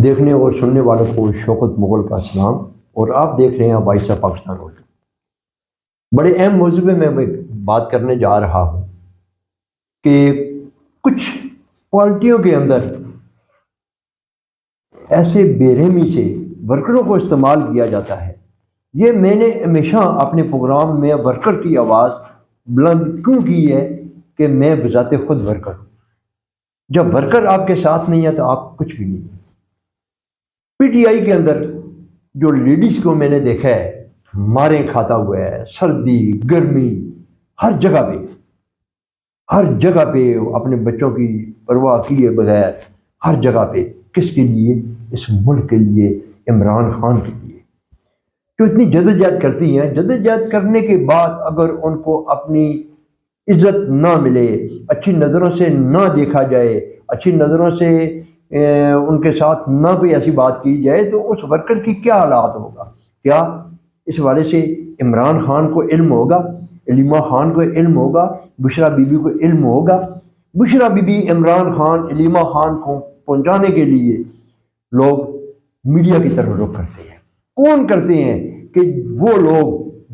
دیکھنے اور سننے والوں کو شوکت مغل کا سلام، اور آپ دیکھ رہے ہیں وائس آف پاکستان اردو۔ بڑے اہم موضوع میں بات کرنے جا رہا ہوں کہ کچھ پارٹیوں کے اندر ایسے بے رحمی سے ورکروں کو استعمال کیا جاتا ہے۔ یہ میں نے ہمیشہ اپنے پروگرام میں ورکر کی آواز بلند کیوں کی ہے کہ میں بذات خود ورکر ہوں۔ جب ورکر آپ کے ساتھ نہیں ہے تو آپ کچھ بھی نہیں۔ پی ٹی آئی کے اندر جو لیڈیز کو میں نے دیکھا ہے ماریں کھاتا ہوا ہے، سردی گرمی ہر جگہ پہ اپنے بچوں کی پرواہ کیے بغیر ہر جگہ پہ کس کے لیے؟ اس ملک کے لیے، عمران خان کے لیے، جو اتنی جدوجہد کرتی ہیں۔ جدوجہد کرنے کے بعد اگر ان کو اپنی عزت نہ ملے، اچھی نظروں سے نہ دیکھا جائے، اچھی نظروں سے ان کے ساتھ نہ کوئی ایسی بات کی جائے، تو اس ورکر کی کیا حالات ہوگا؟ کیا اس والے سے عمران خان کو علم ہوگا، علیمہ خان کو علم ہوگا، بشرا بی بی کو علم ہوگا؟ بشرا بی بی عمران خان، علیمہ خان کو پہنچانے کے لیے لوگ میڈیا کی طرف رخ کرتے ہیں۔ کون کرتے ہیں؟ کہ وہ لوگ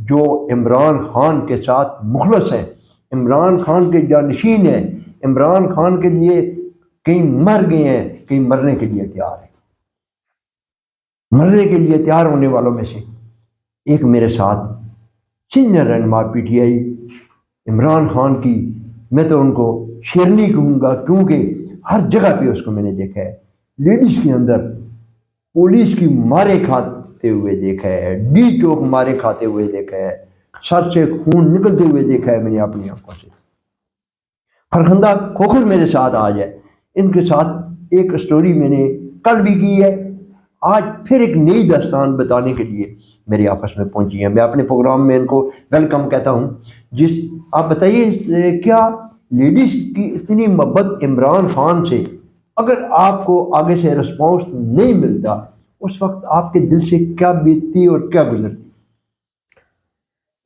جو عمران خان کے ساتھ مخلص ہیں، عمران خان کے جانشین ہیں، عمران خان کے لیے کہیں مر گئے ہیں، کہیں مرنے کے لیے تیار ہیں۔ مرنے کے لیے تیار ہونے والوں میں سے ایک میرے ساتھ سینئر رہنما P T I Imran Khan کی، میں تو ان کو شیرنی کہوں گا، کیونکہ ہر جگہ پہ اس کو میں نے دیکھا ہے۔ لیڈیز کے اندر پولیس کی مارے کھاتے ہوئے دیکھا ہے، ڈی چوک مارے کھاتے ہوئے دیکھا ہے، سر سے خون نکلتے ہوئے دیکھا ہے میں نے اپنی آنکھوں سے۔ فرخندہ کھوکھر میرے ساتھ آج ہے، ان کے ساتھ ایک سٹوری میں نے کل بھی کی ہے، آج پھر ایک نئی داستان بتانے کے لیے میرے آفس میں پہنچی ہیں۔ میں اپنے پروگرام میں ان کو ویلکم کہتا ہوں۔ آپ بتائیے کیا لیڈیز کی اتنی محبت عمران خان سے، اگر آپ کو آگے سے رسپانس نہیں ملتا، اس وقت آپ کے دل سے کیا بیتتی اور کیا گزرتی؟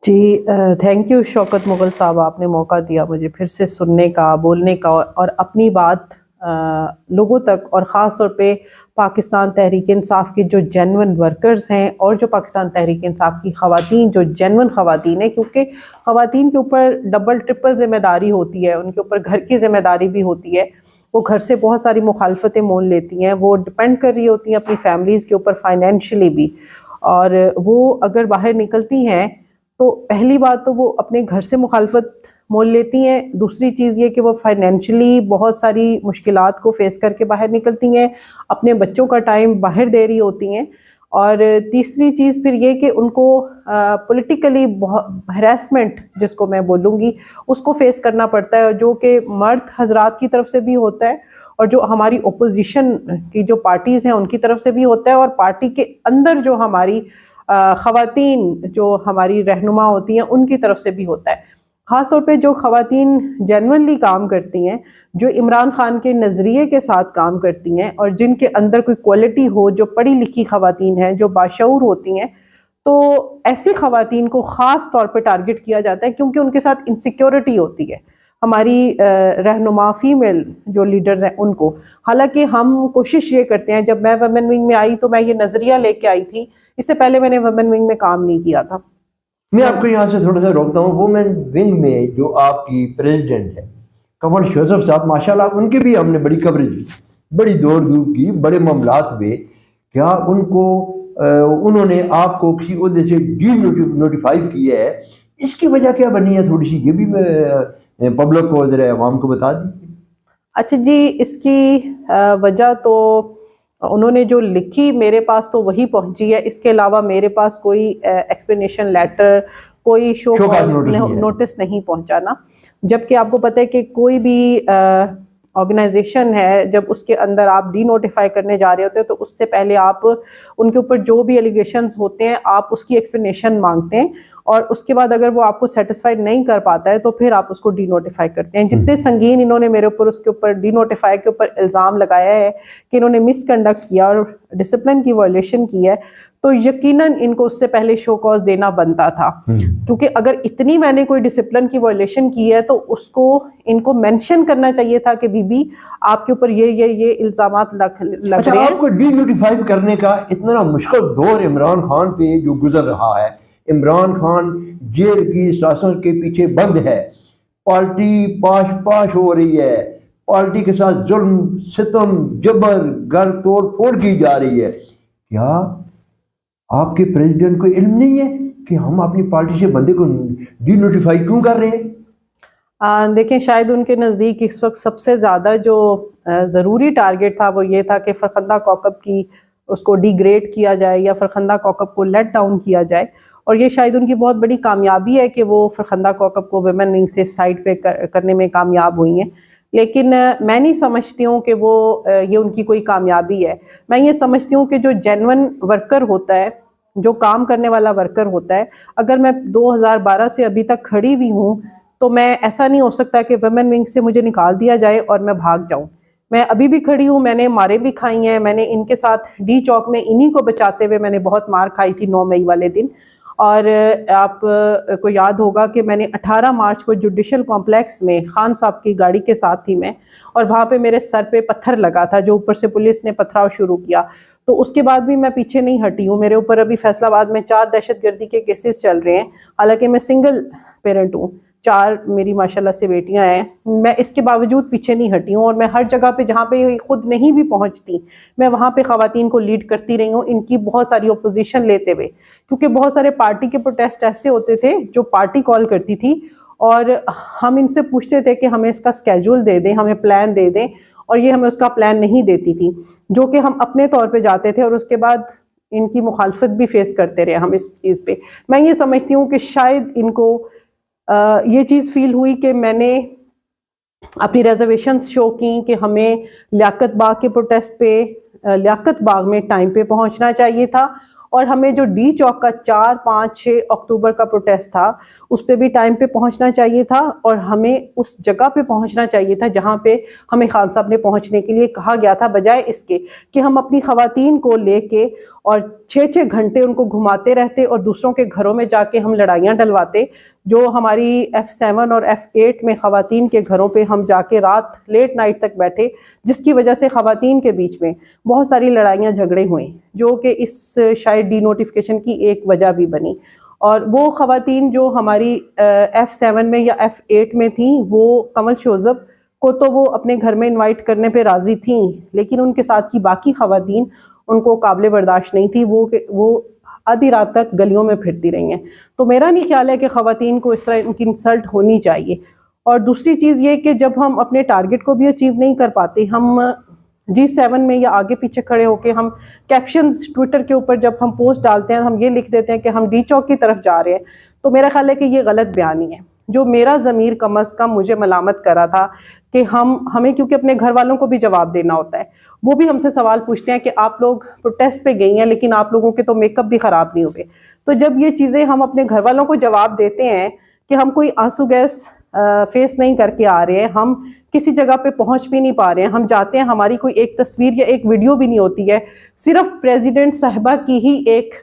جی تھینک یو شوکت مغل صاحب، آپ نے موقع دیا مجھے پھر سے سننے کا، بولنے کا اور اپنی بات لوگوں تک، اور خاص طور پہ پاکستان تحریک انصاف کے جو جینون ورکرز ہیں اور جو پاکستان تحریک انصاف کی خواتین جو جینون خواتین ہیں، کیونکہ خواتین کے اوپر ڈبل ٹرپل ذمہ داری ہوتی ہے، ان کے اوپر گھر کی ذمہ داری بھی ہوتی ہے، وہ گھر سے بہت ساری مخالفتیں مول لیتی ہیں، وہ ڈپینڈ کر رہی ہوتی ہیں اپنی فیملیز کے اوپر فائنینشلی بھی، اور وہ اگر باہر نکلتی ہیں تو پہلی بات تو وہ اپنے گھر سے مخالفت مول لیتی ہیں، دوسری چیز یہ کہ وہ فائنینشلی بہت ساری مشکلات کو فیس کر کے باہر نکلتی ہیں، اپنے بچوں کا ٹائم باہر دے رہی ہوتی ہیں، اور تیسری چیز پھر یہ کہ ان کو پولیٹیکلی ہراسمنٹ جس کو میں بولوں گی اس کو فیس کرنا پڑتا ہے، جو کہ مرد حضرات کی طرف سے بھی ہوتا ہے اور جو ہماری اپوزیشن کی جو پارٹیز ہیں ان کی طرف سے بھی ہوتا ہے، اور پارٹی کے اندر جو ہماری خواتین جو ہماری رہنما ہوتی ہیں ان کی طرف سے بھی ہوتا ہے۔ خاص طور پہ جو خواتین جینونلی کام کرتی ہیں، جو عمران خان کے نظریے کے ساتھ کام کرتی ہیں اور جن کے اندر کوئی کوالٹی ہو، جو پڑھی لکھی خواتین ہیں، جو باشعور ہوتی ہیں، تو ایسی خواتین کو خاص طور پہ ٹارگٹ کیا جاتا ہے کیونکہ ان کے ساتھ انسیکیورٹی ہوتی ہے۔ ہماری رہنما فیمیل جو لیڈرز ہیں ان کو، حالانکہ ہم کوشش یہ کرتے ہیں، جب میں ویمن ونگ میں آئی تو میں یہ نظریہ لے کے آئی تھی، اس سے پہلے میں نے ویمن ونگ میں کام نہیں کیا تھا۔ میں آپ کو یہاں سے تھوڑا سا روکتا ہوں۔ وومن ونگ میں جو آپ کی پریزیڈنٹ ہے کنول شوزف صاحب، ماشاءاللہ ان کی بھی ہم نے بڑی کوریج کی، بڑی دوڑ دھوپ کی، بڑے معاملات ہوئے۔ کیا ان کو انہوں نے آپ کو کسی عہدے سے ڈی نوٹیفائی کیا ہے؟ اس کی وجہ کیا بنی ہے؟ تھوڑی سی یہ بھی پبلک کو ذرا عوام کو بتا دیجیے۔ اچھا جی، اس کی وجہ تو انہوں نے جو لکھی میرے پاس تو وہی پہنچی ہے، اس کے علاوہ میرے پاس کوئی ایکسپلینیشن لیٹر، کوئی شو کاز نوٹس نہیں پہنچا نا۔ جبکہ آپ کو پتہ ہے کہ کوئی بھی آرگنائزیشن ہے، جب اس کے اندر آپ ڈی نوٹیفائی کرنے جا رہے ہوتے ہیں تو اس سے پہلے آپ ان کے اوپر جو بھی ایلیگیشنز ہوتے ہیں آپ اس کی ایکسپلینیشن مانگتے ہیں، اور اس کے بعد اگر وہ آپ کو سیٹسفائی نہیں کر پاتا ہے تو پھر آپ اس کو ڈی نوٹیفائی کرتے ہیں۔ جتنے سنگین انہوں نے میرے اوپر اس کے اوپر ڈی نوٹیفائی کے اوپر الزام لگایا ہے کہ انہوں نے مس کنڈکٹ کیا اور ڈسپلن کی وائلیشن کی ہے، تو تو یقیناً ان کو اس سے پہلے شو کاز دینا بنتا تھا، کیونکہ اگر اتنی میں نے کوئی ڈسپلن کی وائلیشن کی ہے تو اس کو ان کو مینشن کرنا چاہیے تھا کہ بی بی آپ کے اوپر یہ الزامات لگ رہے ہیں۔ آپ کو ڈی نوٹیفائی کرنے کا اتنا مشکل دور عمران خان پہ جو گزر رہا ہے، عمران خان جیل کی ساسوں کے پیچھے بند ہے، پارٹی پاش ہو رہی ہے، پارٹی کے ساتھ ظلم ستم جبر گھر توڑ پھوڑ کی جا رہی ہے، کیا آپ کے پریزیڈنٹ کو علم نہیں ہے کہ ہم اپنی پارٹی سے بندے کو ڈی نوٹیفائی کیوں کر رہے ہیں؟ دیکھیں شاید ان کے نزدیک اس وقت سب سے زیادہ جو ضروری ٹارگٹ تھا وہ یہ تھا کہ فرخندہ کوکب کی اس کو ڈی گریڈ کیا جائے یا فرخندہ کوکب کو لیٹ ڈاؤن کیا جائے، اور یہ شاید ان کی بہت بڑی کامیابی ہے کہ وہ فرخندہ کوکب کو ویمن ونگ سے سائڈ پہ کرنے میں کامیاب ہوئی ہیں، لیکن میں نہیں سمجھتی ہوں کہ وہ یہ ان کی کوئی کامیابی ہے۔ میں یہ سمجھتی ہوں کہ جو جینون ورکر ہوتا ہے، جو کام کرنے والا ورکر ہوتا ہے، اگر میں 2012 سے ابھی تک کھڑی ہوئی ہوں تو میں ایسا نہیں ہو سکتا کہ ویمن ونگ سے مجھے نکال دیا جائے اور میں بھاگ جاؤں۔ میں ابھی بھی کھڑی ہوں، میں نے مارے بھی کھائی ہیں، میں نے ان کے ساتھ ڈی چوک میں انہی کو بچاتے ہوئے میں نے بہت مار کھائی تھی 9 مئی والے دن، اور آپ کو یاد ہوگا کہ میں نے 18 مارچ کو جوڈیشل کمپلیکس میں خان صاحب کی گاڑی کے ساتھ تھی میں، اور وہاں پہ میرے سر پہ پتھر لگا تھا جو اوپر سے پولیس نے پتھراؤ شروع کیا، تو اس کے بعد بھی میں پیچھے نہیں ہٹی ہوں۔ میرے اوپر ابھی فیصل آباد میں 4 دہشت گردی کے کیسز چل رہے ہیں، حالانکہ میں سنگل پیرنٹ ہوں، 4 میری ماشاءاللہ سے بیٹیاں ہیں، میں اس کے باوجود پیچھے نہیں ہٹی ہوں، اور میں ہر جگہ پہ جہاں پہ خود نہیں بھی پہنچتی میں وہاں پہ خواتین کو لیڈ کرتی رہی ہوں، ان کی بہت ساری اپوزیشن لیتے ہوئے، کیونکہ بہت سارے پارٹی کے پروٹیسٹ ایسے ہوتے تھے جو پارٹی کال کرتی تھی، اور ہم ان سے پوچھتے تھے کہ ہمیں اس کا سکیجول دے دیں، ہمیں پلان دے دیں، اور یہ ہمیں اس کا پلان نہیں دیتی تھی، جو کہ ہم اپنے طور پہ جاتے تھے اور اس کے بعد ان کی مخالفت بھی فیس کرتے رہے ہم اس چیز پہ۔ میں یہ سمجھتی ہوں کہ شاید ان کو یہ چیز فیل ہوئی کہ میں نے اپنی ریزرویشنز شو کی کہ ہمیں لیاقت باغ کے پروٹیسٹ پہ لیاقت باغ میں ٹائم پہ پہنچنا چاہیے تھا، اور ہمیں جو ڈی چوک کا 4، 5، 6 اکتوبر کا پروٹیسٹ تھا اس پہ بھی ٹائم پہ پہنچنا چاہیے تھا، اور ہمیں اس جگہ پہ پہنچنا چاہیے تھا جہاں پہ ہمیں خان صاحب نے پہنچنے کے لیے کہا گیا تھا، بجائے اس کے کہ ہم اپنی خواتین کو لے کے اور 6 گھنٹے ان کو گھماتے رہتے اور دوسروں کے گھروں میں جا کے ہم لڑائیاں ڈلواتے، جو ہماری F7 اور F8 میں خواتین کے گھروں پہ ہم جا کے رات لیٹ نائٹ تک بیٹھے، جس کی وجہ سے خواتین کے بیچ میں بہت ساری لڑائیاں جھگڑے ہوئے، جو کہ اس شاید ڈی نوٹیفیکیشن کی ایک وجہ بھی بنی۔ اور وہ خواتین جو ہماری F7 میں یا F8 میں تھیں، وہ کمل شوذب کو تو وہ اپنے گھر میں انوائٹ کرنے پہ راضی تھیں، لیکن ان کے ساتھ کی باقی خواتین ان کو قابل برداشت نہیں تھی، وہ آدھی رات تک گلیوں میں پھرتی رہی ہیں۔ تو میرا نہیں خیال ہے کہ خواتین کو اس طرح ان کی انسلٹ ہونی چاہیے۔ اور دوسری چیز یہ کہ جب ہم اپنے ٹارگٹ کو بھی اچیو نہیں کر پاتے، ہم G7 میں یا آگے پیچھے کھڑے ہو کے ہم کیپشنز ٹویٹر کے اوپر جب ہم پوسٹ ڈالتے ہیں، ہم یہ لکھ دیتے ہیں کہ ہم ڈی چوک کی طرف جا رہے ہیں، تو میرا خیال ہے کہ یہ غلط بیانی ہے۔ جو میرا ضمیر کم از کم مجھے ملامت کرا تھا کہ ہمیں کیونکہ اپنے گھر والوں کو بھی جواب دینا ہوتا ہے، وہ بھی ہم سے سوال پوچھتے ہیں کہ آپ لوگ پروٹیسٹ پہ گئی ہیں لیکن آپ لوگوں کے تو میک اپ بھی خراب نہیں ہوئے۔ تو جب یہ چیزیں ہم اپنے گھر والوں کو جواب دیتے ہیں کہ ہم کوئی آنسو گیس فیس نہیں کر کے آ رہے ہیں، ہم کسی جگہ پہ پہنچ بھی نہیں پا رہے ہیں، ہم جاتے ہیں ہماری کوئی ایک تصویر یا ایک ویڈیو بھی نہیں ہوتی ہے، صرف پریزیڈنٹ صاحبہ کی ہی ایک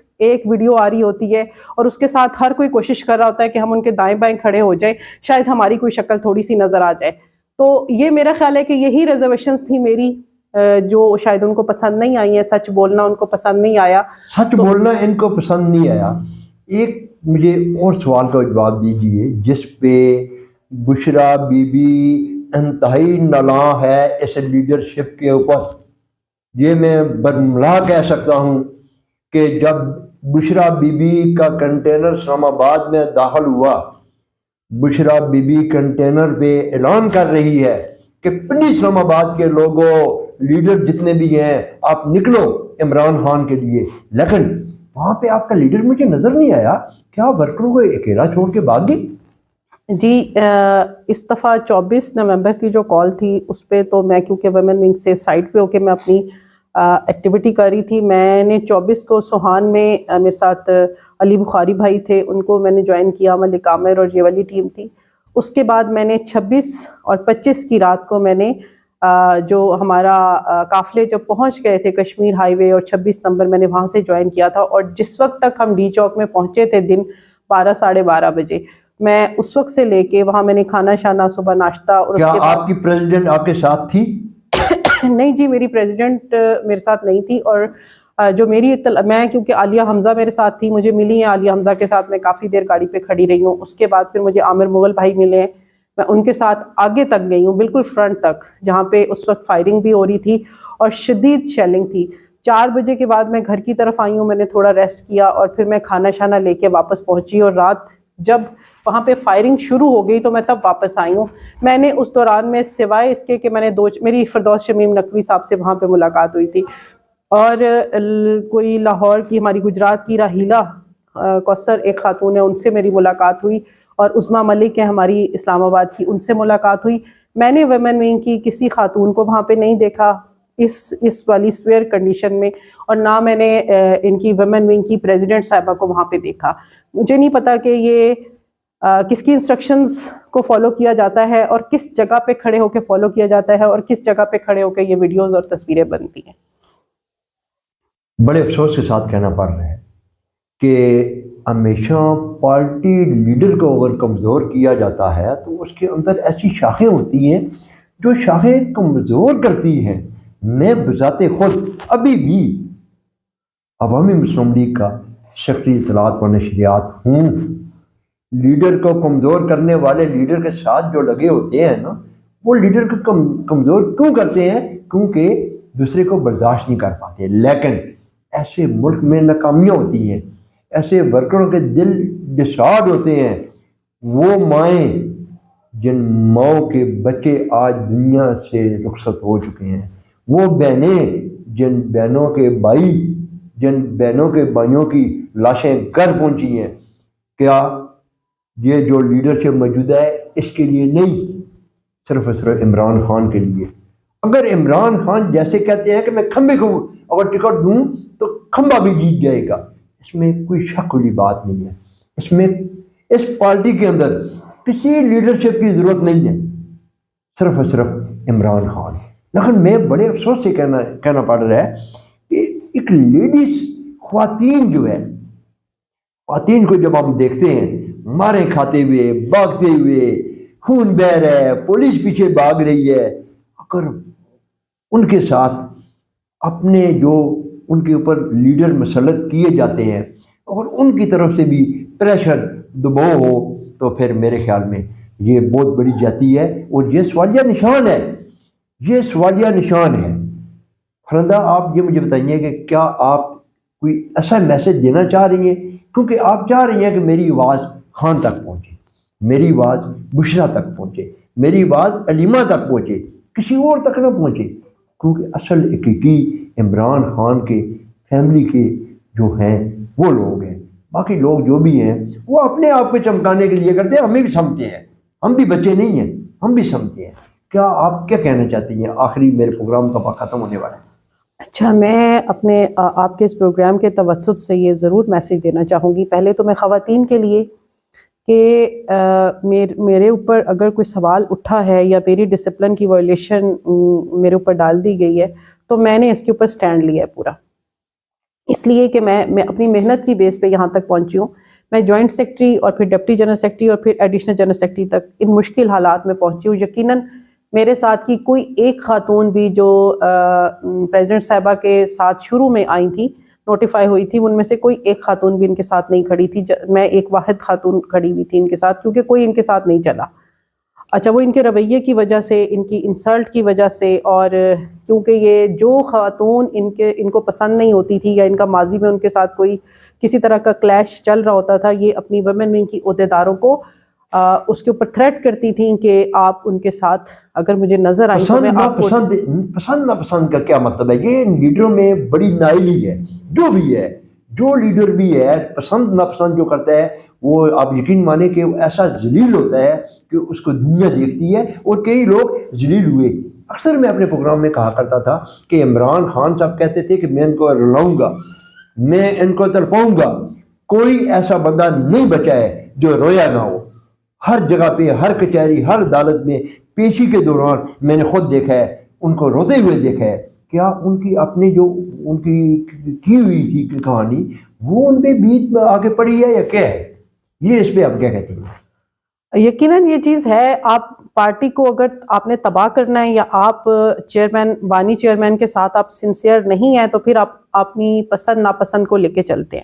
ویڈیو آ رہی ہوتی ہے، اور اس کے ساتھ ہر کوئی کوشش کر رہا ہوتا ہے کہ ہم ان کے دائیں بائیں کھڑے ہو جائیں، شاید ہماری کوئی شکل تھوڑی سی نظر آ جائے۔ تو یہ میرا خیال ہے کہ یہی ریزرویشنز تھی میری جو شاید ان کو پسند نہیں آئی ہیں، سچ بولنا ان کو پسند نہیں آیا، سچ بولنا ان کو پسند نہیں آیا۔ ایک مجھے اور سوال کا جواب دیجئے جس پہ بشرا بی بی انتہائی نالاں ہے اس لیڈرشپ کے اوپر۔ یہ میں برملا کہہ سکتا ہوں کہ جب بشرا بی بی کا کنٹینر اسلام آباد میں داخل ہوا، بشرا بی بی کنٹینر پہ اعلان کر رہی ہے کہ پنڈی اسلام آباد کے لوگوں، لیڈر جتنے بھی ہیں، آپ نکلو عمران خان کے لیے، لیکن وہاں پہ آپ کا لیڈر مجھے نظر نہیں آیا۔ کیا ورکروں کو اکیلا چھوڑ کے بھاگ گئی؟ جی اس دفعہ 24 نومبر کی جو کال تھی اس پہ تو میں کیونکہ ویمن ونگ سے سائٹ پہ ہو کے میں اپنی ایکٹیویٹی کر رہی تھی، میں نے 24 کو سوہان میں میرے ساتھ علی بخاری بھائی تھے، ان کو میں نے جوائن کیا، ملک عامر اور یہ والی ٹیم تھی۔ اس کے بعد میں نے 26 اور 25 کی رات کو میں نے جو ہمارا قافلے جب پہنچ گئے تھے کشمیر ہائی وے اور 26 نمبر میں نے وہاں سے جوائن کیا تھا، اور جس وقت تک ہم ڈی چوک میں پہنچے تھے دن 12 ساڑھے 12 بجے، میں اس وقت سے لے کے وہاں میں نے کھانا شانا صبح ناشتہ اور کیا آپ کی پریزیڈنٹ آپ کے ساتھ تھی؟ نہیں جی، میری پریزیڈنٹ میرے ساتھ نہیں تھی، اور جو میری میں کیونکہ عالیہ حمزہ میرے ساتھ تھی، مجھے ملی ہیں عالیہ حمزہ کے ساتھ، میں کافی دیر گاڑی پہ کھڑی رہی ہوں. اس کے بعد پھر مجھے عامر مغل بھائی ملے ہیں، میں ان کے ساتھ آگے تک گئی ہوں، بالکل فرنٹ تک، جہاں پہ اس وقت فائرنگ بھی ہو رہی تھی اور شدید شیلنگ تھی. 4 بجے کے بعد میں گھر کی طرف آئی ہوں، میں نے تھوڑا ریسٹ کیا اور پھر میں کھانا شانا لے کے واپس پہنچی، اور رات جب وہاں پہ فائرنگ شروع ہو گئی تو میں تب واپس آئی ہوں. میں نے اس دوران میں سوائے اس کے کہ میں نے میری فردوس شمیم نقوی صاحب سے وہاں پہ ملاقات ہوئی تھی، اور کوئی لاہور کی ہماری گجرات کی راہیلہ کوثر ایک خاتون ہے، ان سے میری ملاقات ہوئی، اور عظمیٰ ملک ہے ہماری اسلام آباد کی، ان سے ملاقات ہوئی. میں نے ویمن ونگ کی کسی خاتون کو وہاں پہ نہیں دیکھا اس والی سویئر کنڈیشن میں، اور نہ میں نے ان کی ویمن ونگ کی پریزیڈنٹ صاحبہ کو وہاں پہ دیکھا. مجھے نہیں پتا کہ یہ کس کی انسٹرکشنز کو فالو کیا جاتا ہے اور کس جگہ پہ کھڑے ہو کے فالو کیا جاتا ہے اور کس جگہ پہ کھڑے ہو کے یہ ویڈیوز اور تصویریں بنتی ہیں. بڑے افسوس کے ساتھ کہنا پڑ رہا ہے کہ ہمیشہ پارٹی لیڈر کو اگر کمزور کیا جاتا ہے تو اس کے اندر ایسی شاخیں ہوتی ہیں جو شاخیں کمزور کرتی ہیں. میں بذات خود ابھی بھی عوامی مسلم لیگ کا سیکرٹری اطلاعات و نشریات ہوں. لیڈر کو کمزور کرنے والے لیڈر کے ساتھ جو لگے ہوتے ہیں نا، وہ لیڈر کو کمزور کیوں کرتے ہیں؟ کیونکہ دوسرے کو برداشت نہیں کر پاتے. لیکن ایسے ملک میں ناکامیاں ہوتی ہیں، ایسے ورکروں کے دل ڈسارڈ ہوتے ہیں. وہ مائیں جن ماؤں کے بچے آج دنیا سے رخصت ہو چکے ہیں، وہ بہنیں جن بہنوں کے بھائی، جن بہنوں کے بھائیوں کی لاشیں گھر پہنچی ہیں، کیا یہ جو لیڈرشپ موجودہ ہے اس کے لیے نہیں، صرف اور صرف عمران خان کے لیے؟ اگر عمران خان جیسے کہتے ہیں کہ میں کھمبے کو اگر ٹکٹ دوں تو کھمبا بھی جیت جائے گا، اس میں کوئی شک والی بات نہیں ہے. اس میں اس پارٹی کے اندر کسی لیڈرشپ کی ضرورت نہیں ہے، صرف اور صرف عمران خان. لیکن میں بڑے افسوس سے کہنا پڑ رہا ہے کہ ایک لیڈیز خواتین جو ہے، خواتین کو جب ہم دیکھتے ہیں مارے کھاتے ہوئے، بھاگتے ہوئے، خون بہہ رہا ہے، پولیس پیچھے بھاگ رہی ہے، اگر ان کے ساتھ اپنے جو ان کے اوپر لیڈر مسلط کیے جاتے ہیں اور ان کی طرف سے بھی پریشر دباؤ ہو تو پھر میرے خیال میں یہ بہت بڑی جاتی ہے اور یہ سوالیہ نشان ہے. یہ سوالیہ نشان ہے. فرندہ آپ یہ مجھے بتائیے کہ کیا آپ کوئی ایسا میسج دینا چاہ رہی ہیں؟ کیونکہ آپ چاہ رہی ہیں کہ میری آواز خان تک پہنچے، میری آواز بشرا تک پہنچے، میری آواز علیمہ تک پہنچے، کسی اور تک نہ پہنچے. کیونکہ اصل حقیقی عمران خان کے فیملی کے جو ہیں وہ لوگ ہیں. باقی لوگ جو بھی ہیں وہ اپنے آپ کو چمکانے کے لیے کرتے ہیں. ہمیں بھی سمجھتے ہیں، ہم بھی بچے نہیں ہیں، ہم بھی سمجھتے ہیں. کیا آپ کیا کہنا چاہتی ہیں؟ آخری میرے پروگرام کا وقت ختم ہونے والا ہے. اچھا، میں اپنے آپ کے اس پروگرام کے توسط سے یہ ضرور میسیج دینا چاہوں گی. پہلے تو میں خواتین کے لیے کہ میرے اوپر اگر کوئی سوال اٹھا ہے یا میری ڈسپلن کی وائلیشن میرے اوپر ڈال دی گئی ہے تو میں نے اس کے اوپر سٹینڈ لیا ہے پورا، اس لیے کہ میں اپنی محنت کی بیس پہ یہاں تک پہنچی ہوں. میں جوائنٹ سیکرٹری اور پھر ڈپٹی جنرل سیکرٹری اور پھر ایڈیشنل جنرل سیکرٹری تک ان مشکل حالات میں پہنچی ہوں. یقیناً میرے ساتھ کی کوئی ایک خاتون بھی جو پریزیڈنٹ صاحبہ کے ساتھ شروع میں آئی تھی، نوٹیفائی ہوئی تھی، ان میں سے کوئی ایک خاتون بھی ان کے ساتھ نہیں کھڑی تھی. میں ایک واحد خاتون کھڑی ہوئی تھی ان کے ساتھ، کیونکہ کوئی ان کے ساتھ نہیں چلا. اچھا، وہ ان کے رویے کی وجہ سے، ان کی انسلٹ کی وجہ سے، اور کیونکہ یہ جو خاتون ان کو پسند نہیں ہوتی تھی یا ان کا ماضی میں ان کے ساتھ کوئی کسی طرح کا کلیش چل رہا ہوتا تھا، یہ اپنی ویمن ونگ کی عہدیداروں کو اس کے اوپر تھریٹ کرتی تھیں کہ آپ ان کے ساتھ اگر مجھے نظر آئی تو میں آپ کو پسند ناپسند کا کیا مطلب ہے؟ یہ لیڈروں میں بڑی نائلی ہے. جو بھی ہے، جو لیڈر بھی ہے، پسند ناپسند جو کرتا ہے وہ آپ یقین مانیں کہ وہ ایسا ذلیل ہوتا ہے کہ اس کو دنیا دیکھتی ہے. اور کئی لوگ ذلیل ہوئے. اکثر میں اپنے پروگرام میں کہا کرتا تھا کہ عمران خان صاحب کہتے تھے کہ میں ان کو رلاؤں گا، میں ان کو تڑپاؤں گا. کوئی ایسا بندہ نہیں بچا ہے جو رویا نہ ہو. ہر جگہ پہ، ہر کچہری، ہر عدالت میں پیشی کے دوران میں نے خود دیکھا ہے ان کو روتے ہوئے دیکھا ہے، کیا ان کی اپنی جو ان کی ہوئی تھی کہانی وہ ان پہ بیت میں آگے پڑی ہے یا کیا ہے؟ یہ اس پہ آپ کیا کہتے ہیں؟ یقیناً یہ چیز ہے، آپ پارٹی کو اگر آپ نے تباہ کرنا ہے یا آپ چیئرمین بانی چیئرمین کے ساتھ آپ سنسیئر نہیں ہیں تو پھر آپ اپنی پسند ناپسند کو لے کے چلتے ہیں۔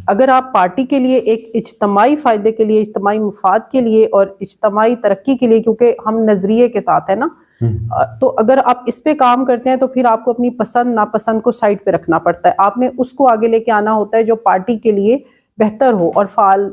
اگر آپ پارٹی کے لیے ایک اجتماعی فائدے کے لیے، اجتماعی مفاد کے لیے اور اجتماعی ترقی کے لیے، کیونکہ ہم نظریے کے ساتھ ہیں نا، تو اگر آپ اس پہ کام کرتے ہیں تو پھر آپ کو اپنی پسند ناپسند کو سائڈ پہ رکھنا پڑتا ہے، آپ نے اس کو آگے لے کے آنا ہوتا ہے جو پارٹی کے لیے بہتر ہو اور فعال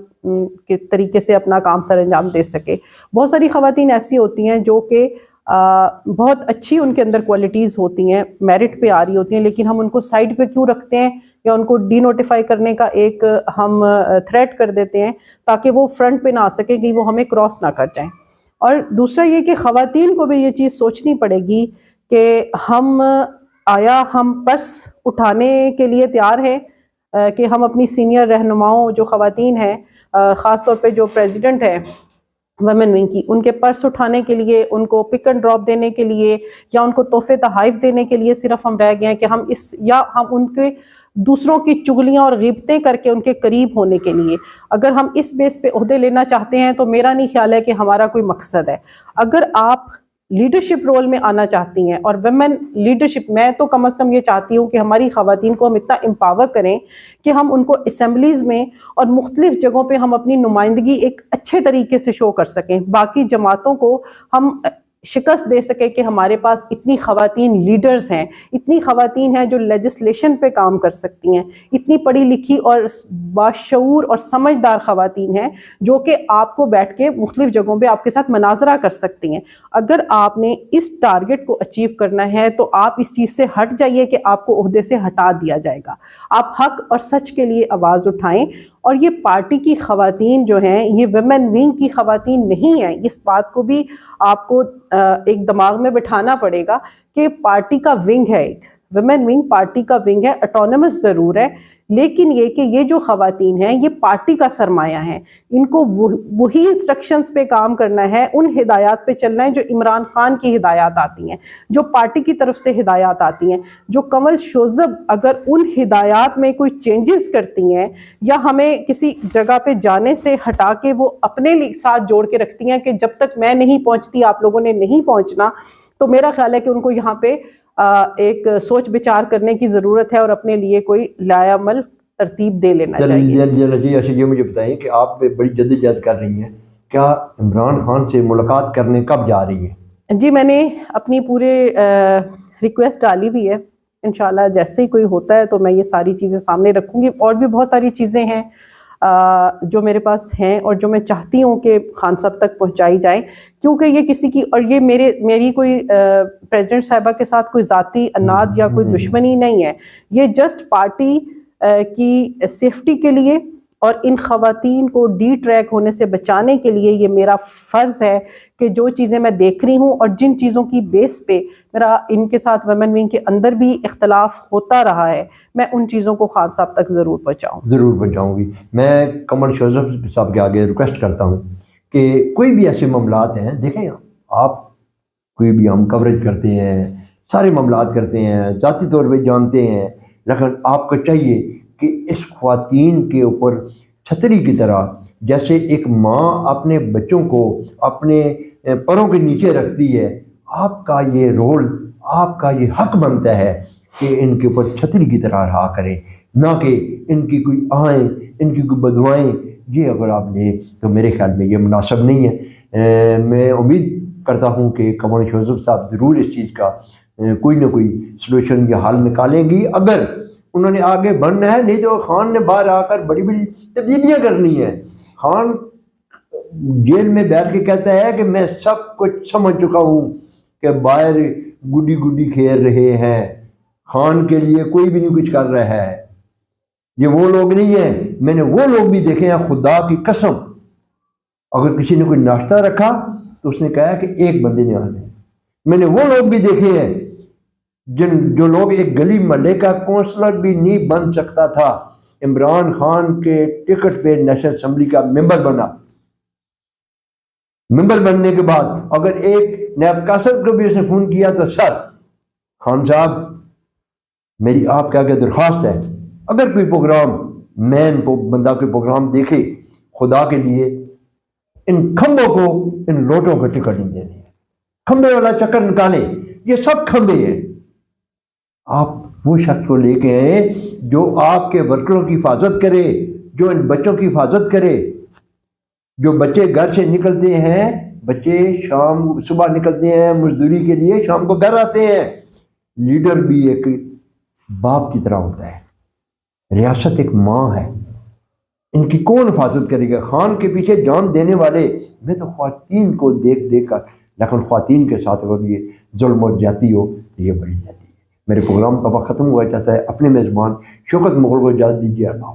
کے طریقے سے اپنا کام سر انجام دے سکے۔ بہت ساری خواتین ایسی ہوتی ہیں جو کہ بہت اچھی ان کے اندر کوالٹیز ہوتی ہیں، میرٹ پہ آ رہی ہوتی ہیں، لیکن ہم ان کو سائڈ پہ کیوں رکھتے ہیں یا ان کو ڈی نوٹیفائی کرنے کا ایک ہم تھریٹ کر دیتے ہیں تاکہ وہ فرنٹ پہ نہ آ سکیں کہ وہ ہمیں کراس نہ کر جائیں۔ اور دوسرا یہ کہ خواتین کو بھی یہ چیز سوچنی پڑے گی کہ ہم پرس اٹھانے کے لیے تیار ہیں کہ ہم اپنی سینئر رہنماؤں جو خواتین ہیں، خاص طور پہ جو پریزیڈنٹ ہے ویمن ونگ کی، ان کے پرس اٹھانے کے لیے، ان کو پک اینڈ ڈراپ دینے کے لیے یا ان کو تحفے تحائف دینے کے لیے صرف ہم رہ گئے ہیں کہ ہم ان کے دوسروں کی چگلیاں اور غیبتیں کر کے ان کے قریب ہونے کے لیے اگر ہم اس بیس پہ عہدے لینا چاہتے ہیں تو میرا نہیں خیال ہے کہ ہمارا کوئی مقصد ہے۔ اگر آپ لیڈرشپ رول میں آنا چاہتی ہیں اور ویمن لیڈرشپ، میں تو کم از کم یہ چاہتی ہوں کہ ہماری خواتین کو ہم اتنا امپاور کریں کہ ہم ان کو اسمبلیز میں اور مختلف جگہوں پہ ہم اپنی نمائندگی ایک اچھے طریقے سے شو کر سکیں، باقی جماعتوں کو ہم شکست دے سکے کہ ہمارے پاس اتنی خواتین لیڈرز ہیں، اتنی خواتین ہیں جو لیجسلیشن پہ کام کر سکتی ہیں، اتنی پڑھی لکھی اور باشعور اور سمجھدار خواتین ہیں جو کہ آپ کو بیٹھ کے مختلف جگہوں پہ آپ کے ساتھ مناظرہ کر سکتی ہیں۔ اگر آپ نے اس ٹارگٹ کو اچیو کرنا ہے تو آپ اس چیز سے ہٹ جائیے کہ آپ کو عہدے سے ہٹا دیا جائے گا، آپ حق اور سچ کے لیے آواز اٹھائیں۔ اور یہ پارٹی کی خواتین جو ہیں یہ ویمن ونگ کی خواتین نہیں ہیں، اس بات کو بھی آپ کو ایک دماغ میں بٹھانا پڑے گا کہ پارٹی کا ونگ ہے، ایک ویمن ونگ پارٹی کا ونگ ہے، اٹونومس ضرور ہے، لیکن یہ کہ یہ جو خواتین ہیں یہ پارٹی کا سرمایہ ہیں، ان کو وہی انسٹرکشنز پہ کام کرنا ہے، ان ہدایات پہ چلنا ہے جو عمران خان کی ہدایات آتی ہیں، جو پارٹی کی طرف سے ہدایات آتی ہیں۔ جو کمل شوذب اگر ان ہدایات میں کوئی چینجز کرتی ہیں یا ہمیں کسی جگہ پہ جانے سے ہٹا کے وہ اپنے ساتھ جوڑ کے رکھتی ہیں کہ جب تک میں نہیں پہنچتی آپ لوگوں نے نہیں پہنچنا، تو میرا خیال ہے کہ ان کو یہاں پہ ایک سوچ بچار کرنے کی ضرورت ہے اور اپنے لیے کوئی لائعمل ترتیب دے لینا چاہیے۔ اچھا یہ مجھے بتائیں کہ آپ بڑی جدوجہد کر رہی ہیں، کیا عمران خان سے ملاقات کرنے کب جا رہی ہیں؟ جی میں نے اپنی پورے ریکویسٹ ڈالی ہوئی ہے، انشاءاللہ جیسے ہی کوئی ہوتا ہے تو میں یہ ساری چیزیں سامنے رکھوں گی، اور بھی بہت ساری چیزیں ہیں جو میرے پاس ہیں اور جو میں چاہتی ہوں کہ خان صاحب تک پہنچائی جائیں، کیونکہ یہ کسی کی، اور یہ میری کوئی پریزیڈنٹ صاحبہ کے ساتھ کوئی ذاتی اناد یا کوئی دشمنی نہیں ہے، یہ جسٹ پارٹی کی سیفٹی کے لیے اور ان خواتین کو ڈی ٹریک ہونے سے بچانے کے لیے یہ میرا فرض ہے کہ جو چیزیں میں دیکھ رہی ہوں اور جن چیزوں کی بیس پہ میرا ان کے ساتھ ویمن ونگ کے اندر بھی اختلاف ہوتا رہا ہے، میں ان چیزوں کو خان صاحب تک ضرور پہنچاؤں گی۔ میں کمل شوذب صاحب کے آگے ریکویسٹ کرتا ہوں کہ کوئی بھی ایسے معاملات ہیں، دیکھیں آپ کوئی بھی ہم کوریج کرتے ہیں، سارے معاملات کرتے ہیں، ذاتی طور پہ جانتے ہیں، لیکن آپ کو چاہیے کہ اس خواتین کے اوپر چھتری کی طرح، جیسے ایک ماں اپنے بچوں کو اپنے پروں کے نیچے رکھتی ہے، آپ کا یہ رول، آپ کا یہ حق بنتا ہے کہ ان کے اوپر چھتری کی طرح رہا کریں، نہ کہ ان کی کوئی آہیں، ان کی کوئی بدوائیں، یہ اگر آپ لیں تو میرے خیال میں یہ مناسب نہیں ہے۔ میں امید کرتا ہوں کہ قمر شوذب صاحب ضرور اس چیز کا کوئی نہ کوئی سلوشن یا حل نکالیں گی اگر انہوں نے آگے بڑھنا ہے، نہیں تو خان نے باہر آ کر بڑی بڑی تبدیلیاں کرنی ہیں۔ خان جیل میں بیٹھ کے کہتا ہے کہ میں سب کچھ سمجھ چکا ہوں کہ باہر گڈی گڈی کھیل رہے ہیں، خان کے لیے کوئی بھی نہیں کچھ کر رہا ہے، یہ وہ لوگ نہیں ہیں، میں نے وہ لوگ بھی دیکھے ہیں، خدا کی قسم اگر کسی نے کوئی ناشتہ رکھا تو اس نے کہا کہ ایک بندے نے آنا ہے، میں نے وہ لوگ بھی دیکھے ہیں جو لوگ ایک گلی محلے کا کونسلر بھی نہیں بن سکتا تھا، عمران خان کے ٹکٹ پہ نیشنل اسمبلی کا ممبر بنا، ممبر بننے کے بعد اگر ایک نیب قاصد کو بھی اس نے فون کیا تو سر خان صاحب میری آپ کے آگے درخواست ہے، اگر کوئی پروگرام مین کو بندہ کوئی پروگرام دیکھے، خدا کے لیے ان کھمبوں کو ان لوٹوں کو ٹکٹ نہیں دینے، کھمبے والا چکر نکالے، یہ سب کھمبے ہیں۔ آپ وہ شخص کو لے کے آئیں جو آپ کے ورکروں کی حفاظت کرے، جو ان بچوں کی حفاظت کرے۔ جو بچے گھر سے نکلتے ہیں، بچے صبح نکلتے ہیں مزدوری کے لیے، شام کو گھر آتے ہیں۔ لیڈر بھی ایک باپ کی طرح ہوتا ہے، ریاست ایک ماں ہے، ان کی کون حفاظت کرے گا؟ خان کے پیچھے جان دینے والے، میں تو خواتین کو دیکھ کر، لیکن خواتین کے ساتھ اگر یہ ظلم و زیادتی ہو تو یہ بڑی جاتی ہے۔ میرے پروگرام کا وقت ختم ہوا چاہتا ہے، اپنے میزبان شوکت مغل کو اجازت دیجیے۔ اللہ